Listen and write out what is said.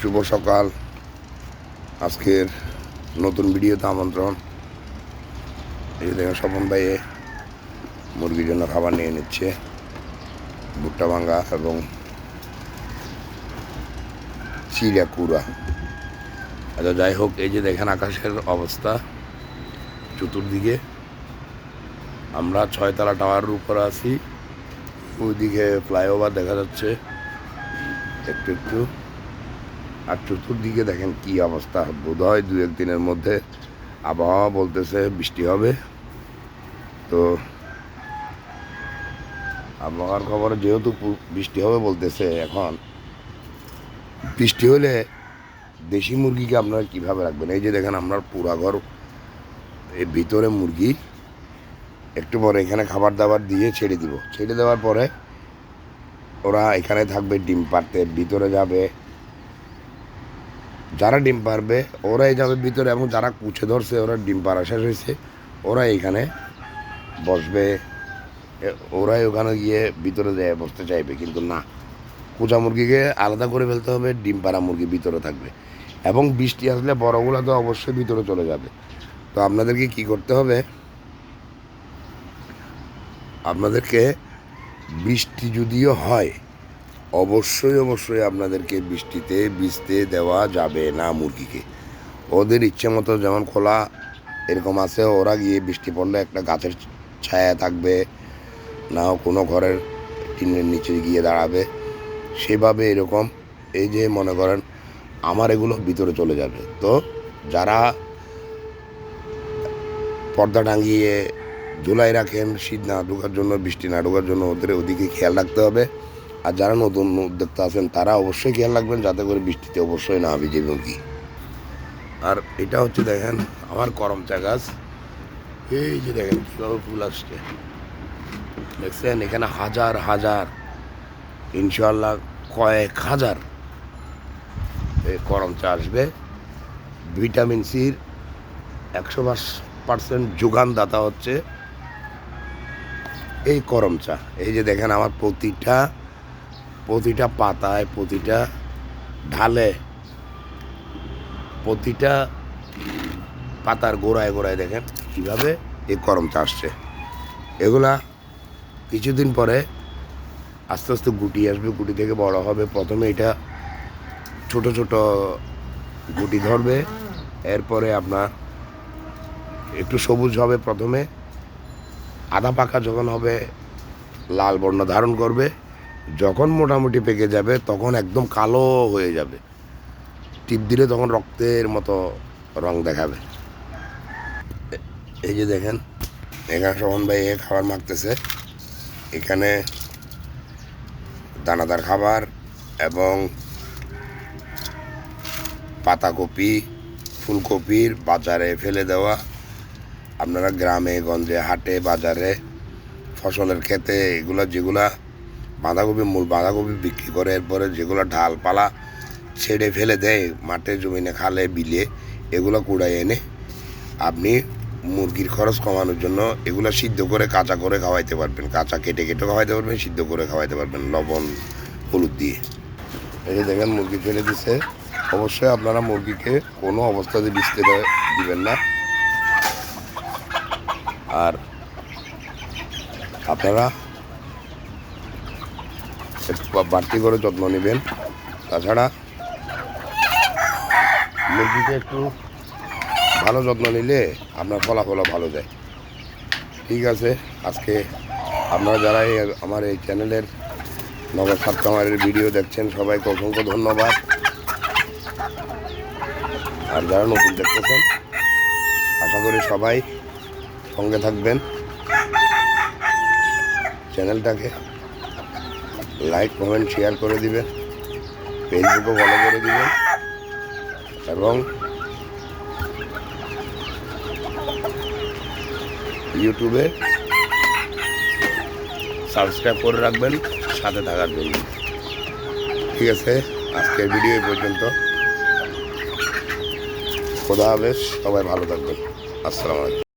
শুভ সকাল। আজকের নতুন ভিডিওতে আমন্ত্রণ। এই দেখেন স্বপন ভাই মুরগির জন্য খাবার নিয়ে নিচ্ছে, ভুট্টা ভাঙ্গা এবং চিড়া কুড়া। আচ্ছা যাই হোক, এই যে দেখেন আকাশের অবস্থা চতুর্দিকে। আমরা 6 তলা টাওয়ারের উপরে আছি, ওইদিকে ফ্লাইওভার দেখা যাচ্ছে একটু একটু। আর চতুর্দিকে দেখেন কি অবস্থা। বোধ হয় 2-1 দিনের মধ্যে আবহাওয়া বলতেছে বৃষ্টি হবে। তো আবহাওয়ার খবরে যেহেতু বৃষ্টি হবে বলতেছে, এখন বৃষ্টি হলে দেশি মুরগিকে আপনারা কীভাবে রাখবেন? এই যে দেখেন আমরা পুরা ঘর, এর ভিতরে মুরগি, একটু পরে এখানে খাবার দাবার দিয়ে ছেড়ে দিব। ছেড়ে দেওয়ার পরে ওরা এখানে থাকবে, ডিম পাড়তে ভিতরে যাবে। যারা ডিম পারবে ওরাই যাবে ভিতরে, এবং যারা কুচে ধরছে ওরা ডিম পাড়া শেষ হয়েছে ওরা এখানে বসবে। ওরাই ওখানে গিয়ে ভিতরে যায় বসতে চাইবে, কিন্তু না, কুচা মুরগিকে আলাদা করে ফেলতে হবে, ডিম পাড়া মুরগি ভিতরে থাকবে। এবং বৃষ্টি আসলে বড়গুলো তো অবশ্যই ভিতরে চলে যাবে। তো আপনাদেরকে কি করতে হবে? আপনাদেরকে বৃষ্টি যদিও হয়, অবশ্যই আপনাদেরকে বৃষ্টিতে ভিজতে দেওয়া যাবে না মুরগিকে। ওদের ইচ্ছে মতো, যেমন খোলা এরকম আছে, ওরা গিয়ে বৃষ্টি পড়লে একটা গাছের ছায়া থাকবে, না কোনো ঘরের টিনের নিচে গিয়ে দাঁড়াবে, সেভাবে এরকম। এই যে মনে করেন আমার এগুলো ভিতরে চলে যাবে। তো যারা পর্দা টাঙিয়ে ঝুলাই রাখেন শীত না ঢোকার জন্য, বৃষ্টি না ঢোকার জন্য, ওদের ওদিকে খেয়াল রাখতে হবে। আর যারা নতুন উদ্যোক্তা আছেন তারা অবশ্যই খেয়াল রাখবেন যাতে করে বৃষ্টিতে অবশ্যই না ভিজে মুরগি। আর এটা হচ্ছে দেখেন আমার করমচা গাছ। এই যে দেখেন কীভাবে ফুল আসছে, দেখছেন? এখানে হাজার হাজার, ইনশাল্লাহ কয়েক হাজার করমচা আসবে। ভিটামিন সির 100% যোগানদাতা হচ্ছে এই করমচা। এই যে দেখেন আমার প্রতিটা পাতায়, প্রতিটা ঢালে, প্রতিটা পাতার গোড়ায় গোড়ায় দেখেন কীভাবে এই করমচা আসছে। এগুলা কিছুদিন পরে আস্তে আস্তে গুটি আসবে, গুটি থেকে বড় হবে। প্রথমে এটা ছোট ছোট গুটি ধরবে, এরপরে আপনার একটু সবুজ হবে, প্রথমে আধা পাকা যখন হবে লাল বর্ণ ধারণ করবে। যখন মোটামুটি পেকে যাবে তখন একদম কালো হয়ে যাবে, টিপ দিলে তখন রক্তের মতো রং দেখাবে। এই যে দেখেন এখানে স্বপন ভাই খাবার মাখতেছে। এখানে দানাদার খাবার এবং পাতাকপি, ফুলকপির বাজারে ফেলে দেওয়া। আপনারা গ্রামে গঞ্জে, হাটে, বাজারে, ফসলের ক্ষেতে এগুলো যেগুলা মূল বাঁধাকপি বিক্রি করে, এরপরে যেগুলো ঢালপালা ছেড়ে ফেলে দেয় মাঠে, জমিনে, খালে, বিলে, এগুলো কুড়াই এনে আপনি মুরগির খরচ কমানোর জন্য এগুলো সিদ্ধ করে কাঁচা করে খাওয়াইতে পারবেন। কাঁচা কেটে খাওয়াইতে পারবেন, সিদ্ধ করে খাওয়াইতে পারবেন লবণ হলুদ দিয়ে। এই যে দেখেন মুরগি ফেলে দিচ্ছে। অবশ্যই আপনারা মুরগিকে কোনো অবস্থাতে ভিজতে দিবেন না। আর আপনারা একটু বাড়তি করে যত্ন নেবেন। তাছাড়া মুরগিকে একটু ভালো যত্ন নিলে আপনার ফলাফলও ভালো যায়। ঠিক আছে, আজকে আপনারা যারা আমার এই চ্যানেলের নগর সাত খামারের ভিডিও দেখছেন সবাইকে অসংখ্য ধন্যবাদ। আর যারা নতুন দেখতেছেন আশা করি সবাই সঙ্গে থাকবেন। চ্যানেলটাকে লাইক, কমেন্ট, শেয়ার করে দিবেন, ফেসবুকে ফলো করে দিবেন এবং ইউটিউবে সাবস্ক্রাইব করে রাখবেন সাথে থাকার জন্য। ঠিক আছে, আজকের ভিডিও এই পর্যন্ত। খোদা হাফেজ, সবাই ভালো থাকবেন। আসসালামু আলাইকুম।